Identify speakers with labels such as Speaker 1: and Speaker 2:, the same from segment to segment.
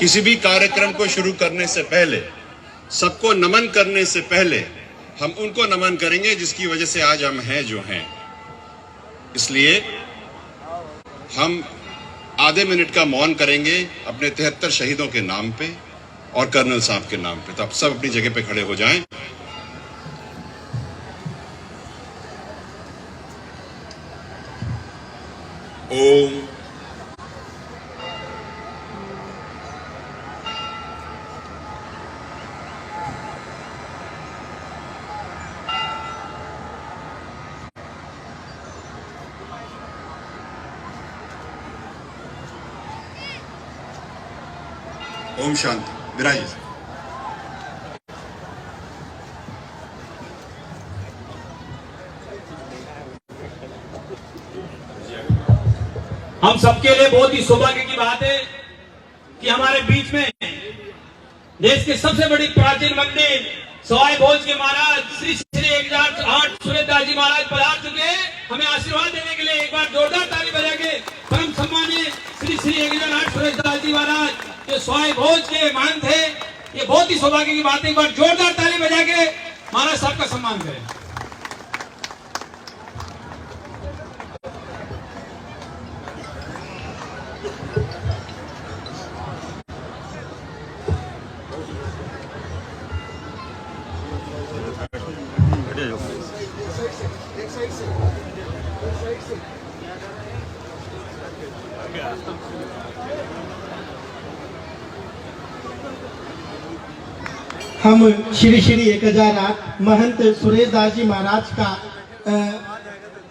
Speaker 1: किसी भी कार्यक्रम को शुरू करने से पहले, सबको नमन करने से पहले हम उनको नमन करेंगे जिसकी वजह से आज हम हैं जो हैं। इसलिए हम आधे मिनट का मौन करेंगे अपने 73 शहीदों के नाम पे और कर्नल साहब के नाम पे। तो आप सब अपनी जगह पे खड़े हो जाएं। ओम ओम शांति। विराजिए।
Speaker 2: हम सबके लिए बहुत ही सौभाग्य की बात है कि हमारे बीच में देश के सबसे बड़ी प्राचीन मंदिर सवाई भोज के महाराज श्री श्री 1008 सूर्यदास जी महाराज पधार चुके हैं। हमें आशीर्वाद देने के लिए एक बार जोरदार ताली बजा के परम सम्मानीय श्री श्री 1008 सूर्यदास जी महाराज जो सवाई भोज के महंत थे, ये बहुत ही सौभाग्य की बात है। एक बार जोरदार ताली बजा के महाराज साहब का सम्मान करें।
Speaker 3: हम श्री श्री 1008 महंत सुरेश दास जी महाराज का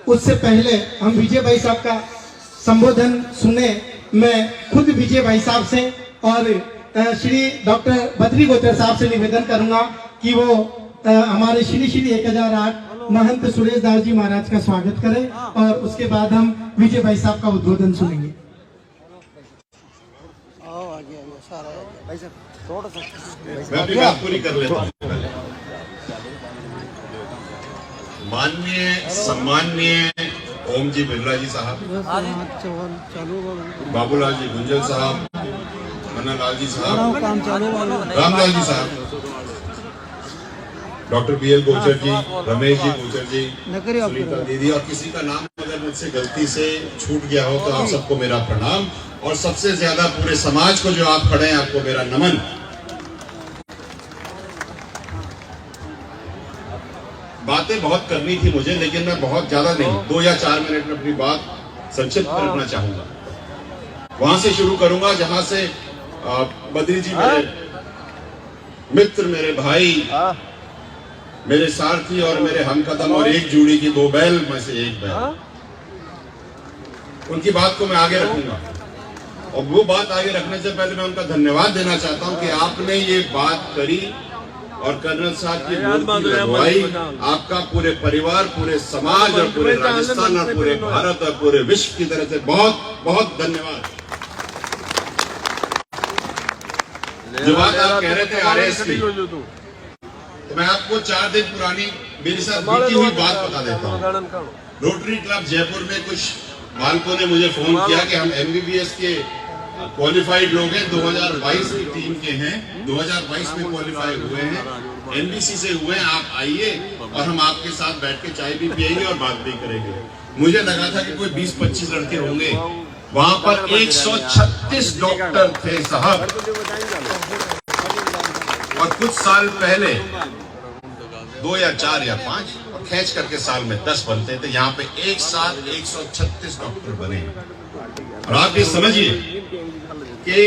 Speaker 3: उससे पहले हम विजय भाई साहब का संबोधन सुने। मैं खुद विजय भाई साहब से और श्री डॉक्टर बद्री गोत्र साहब से निवेदन करूंगा कि वो हमारे श्री श्री 1008 महंत सुरेश दास जी महाराज का स्वागत करें और उसके बाद हम विजय भाई साहब का उद्बोधन सुनेंगे।
Speaker 1: मैं अपनी बात पूरी कर लेता हूँ। माननीय सम्माननीय ओम जी बिरला जी साहब, बाबूलाल जी गुंजल साहब, मन्नालाल जी साहब, रामलाल जी साहब, डॉक्टर BL गोचर जी, रमेश जी गोचर जी, सुनीता दीदी, और किसी का नाम अगर मुझसे गलती से छूट गया हो तो आप सबको मेरा प्रणाम, और सबसे ज्यादा पूरे समाज को जो आप खड़े हैं आपको मेरा नमन। बातें बहुत करनी थी मुझे, लेकिन मैं बहुत ज्यादा नहीं, 2 या 4 मिनट में अपनी बात संक्षिप्त रखना चाहूंगा। वहां से शुरू करूंगा जहां से बद्री जी मेरे मित्र, मेरे भाई, मेरे सारथी और मेरे हमकदम और एक जोड़ी की 2 बैल में से एक बैल, उनकी बात को मैं आगे रखूंगा। और वो बात आगे रखने से पहले मैं उनका धन्यवाद देना चाहता हूं कि आपने ये बात करी और कर्नल साहब की मूर्ति लगवाई। आपका पूरे परिवार, पूरे समाज और पूरे राजस्थान और पूरे भारत और पूरे विश्व की तरफ से बहुत बहुत धन्यवाद। जो बात आप कह रहे थे RS की, तो मैं आपको 4 दिन पुरानी मेरे साथ बीती हुई बात बता देता हूँ। रोटरी क्लब जयपुर में कुछ बालकों ने मुझे फोन किया कि हम MBBS के क्वालिफाइड लोग हैं, 2022 की टीम के हैं, 2022 में क्वालिफाई हुए हैं, NBC से हुए हैं, आप आइए और हम आपके साथ बैठ के चाय भी पिएंगे और बात भी करेंगे। मुझे लगा था कि कोई 20-25 लड़के होंगे, वहां पर 136 डॉक्टर थे साहब। और कुछ साल पहले 2 या 4 या 5 और खींच करके साल में 10 बनते थे, यहाँ पे एक साथ 136 डॉक्टर बने। और आप ये समझिए कि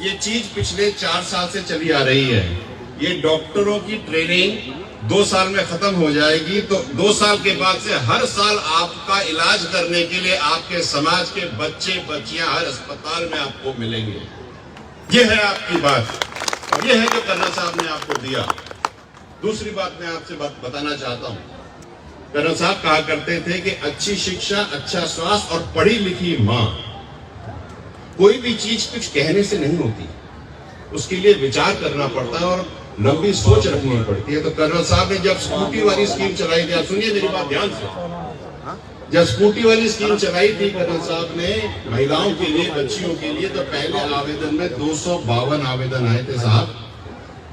Speaker 1: ये चीज पिछले 4 साल से चली आ रही है। ये डॉक्टरों की ट्रेनिंग 2 साल में खत्म हो जाएगी, तो 2 साल के बाद से हर साल आपका इलाज करने के लिए आपके समाज के बच्चे बच्चियां हर अस्पताल में आपको मिलेंगे। ये है आपकी बात और ये है जो कर्नल साहब ने आपको दिया। दूसरी बात मैं आपसे बताना चाहता हूं, कर्नल साहब कहा करते थे कि अच्छी शिक्षा, अच्छा स्वास्थ्य और पढ़ी लिखी मां, कोई भी चीज कुछ कहने से नहीं होती, उसके लिए विचार करना पड़ता है और लंबी सोच रखनी पड़ती है। तो कर्नल साहब ने जब स्कूटी वाली स्कीम चलाई थी, आप सुनिए मेरी बात ध्यान से, जब स्कूटी वाली स्कीम चलाई थी कर्नल साहब ने महिलाओं के लिए, बच्चियों के लिए, तो पहले आवेदन में 252 आवेदन आए थे साहब,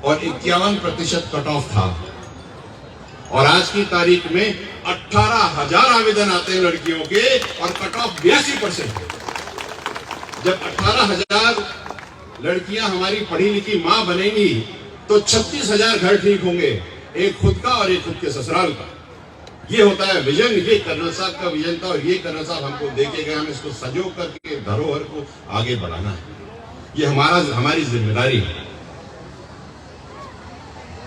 Speaker 1: और 51% कट ऑफ था। और आज की तारीख में 18,000 आवेदन आते हैं लड़कियों के, और कट ऑफ 82%। जब 18,000 लड़कियां हमारी पढ़ी लिखी मां बनेंगी तो 36,000 घर ठीक होंगे, एक खुद का और एक खुद के ससुराल का। ये होता है विजन, ये कर्नल साहब का विजन था, और ये कर्नल साहब हमको देके गए, हमें इसको संजो करके धरोहर को आगे बढ़ाना है। ये हमारी जिम्मेदारी है।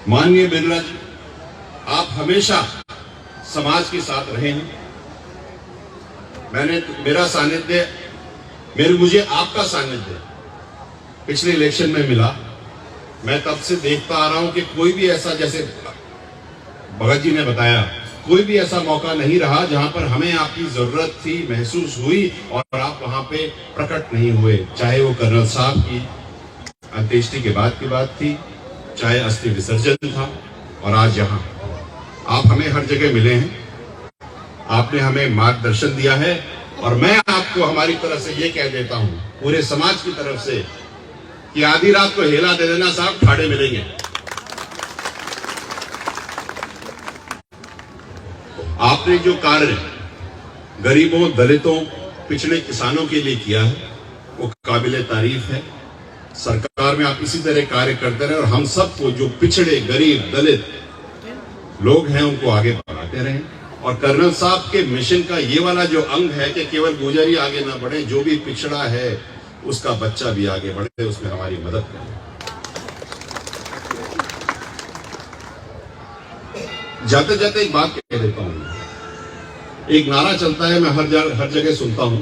Speaker 1: माननीय बिरला जी, आप हमेशा समाज के साथ रहे हैं। मुझे आपका सानिध्य पिछले इलेक्शन में मिला। मैं तब से देखता आ रहा हूं कि कोई भी ऐसा, जैसे भगत जी ने बताया, कोई भी ऐसा मौका नहीं रहा जहां पर हमें आपकी जरूरत थी, महसूस हुई, और आप वहां पे प्रकट नहीं हुए। चाहे वो कर्नल साहब की अंत्येष्टि के बाद की बात थी, चाहे अस्थि विसर्जन था, और आज यहाँ आप हमें हर जगह मिले हैं। आपने हमें मार्गदर्शन दिया है, और मैं आपको हमारी तरफ से ये कह देता हूं, पूरे समाज की तरफ से, कि आधी रात को हेला दे देना साहब, ठाड़े मिलेंगे। आपने जो कार्य गरीबों, दलितों, पिछड़े किसानों के लिए किया है वो काबिले तारीफ है। सरकार में आप इसी तरह कार्य करते रहे, और हम सबको जो पिछड़े, गरीब, दलित लोग हैं उनको आगे बढ़ाते रहें। और कर्नल साहब के मिशन का ये वाला जो अंग है कि केवल गुजर ही आगे ना बढ़े, जो भी पिछड़ा है उसका बच्चा भी आगे बढ़े, उसमें हमारी मदद करें। जाते जाते एक बात कह देता हूं, एक नारा चलता है, मैं हर जगह सुनता हूं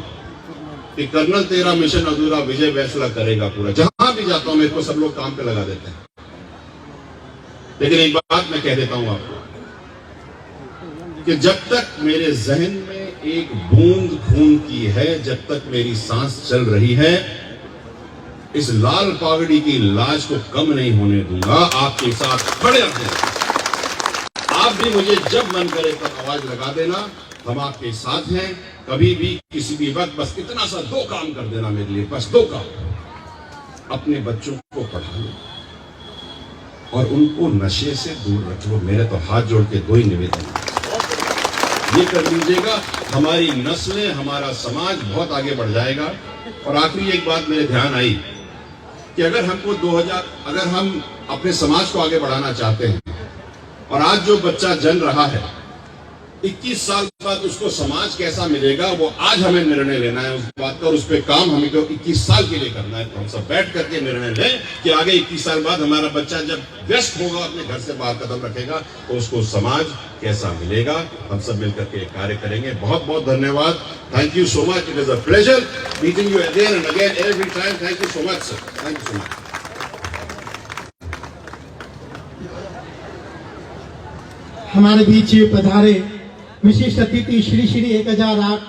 Speaker 1: कि कर्नल तेरा मिशन अधूरा, विजय फैसला करेगा पूरा। जहां भी जाता हूं मेरे को सब लोग काम पे लगा देते हैं। लेकिन एक बात मैं कह देता हूं आपको कि जब तक मेरे जहन में एक बूंद खून की है, जब तक मेरी सांस चल रही है, इस लाल पागड़ी की लाज को कम नहीं होने दूंगा। आपके साथ खड़े रहते, आप भी मुझे जब मन करे तब आवाज लगा देना, हम आपके साथ हैं। कभी भी, किसी भी वक्त, बस इतना सा 2 काम कर देना मेरे लिए, बस 2 काम। अपने बच्चों को पढ़ा लो और उनको नशे से दूर रख लो। मेरे तो हाथ जोड़ के 2 ही निवेदन है, ये कर लीजिएगा, हमारी नस्लें, हमारा समाज बहुत आगे बढ़ जाएगा। और आखिरी एक बात मेरे ध्यान आई कि अगर हम अपने समाज को आगे बढ़ाना चाहते हैं, और आज जो बच्चा जन्म रहा है, 21 साल बाद उसको समाज कैसा मिलेगा, वो आज हमें निर्णय लेना है उस बात का, और उस पर काम हमें को 21 साल के लिए करना है। तो हम सब बैठ करके निर्णय लें कि आगे 21 साल बाद हमारा बच्चा जब व्यस्त होगा, अपने घर से बाहर कदम रखेगा, तो उसको समाज कैसा मिलेगा। हम सब मिलकर के कार्य करेंगे। बहुत बहुत धन्यवाद। Thank you so much. It is a pleasure meeting you again and again every time. Thank you so much sir, thank you so much.
Speaker 3: हमारे बीच पधारे विशिष्ट अतिथि श्री 1008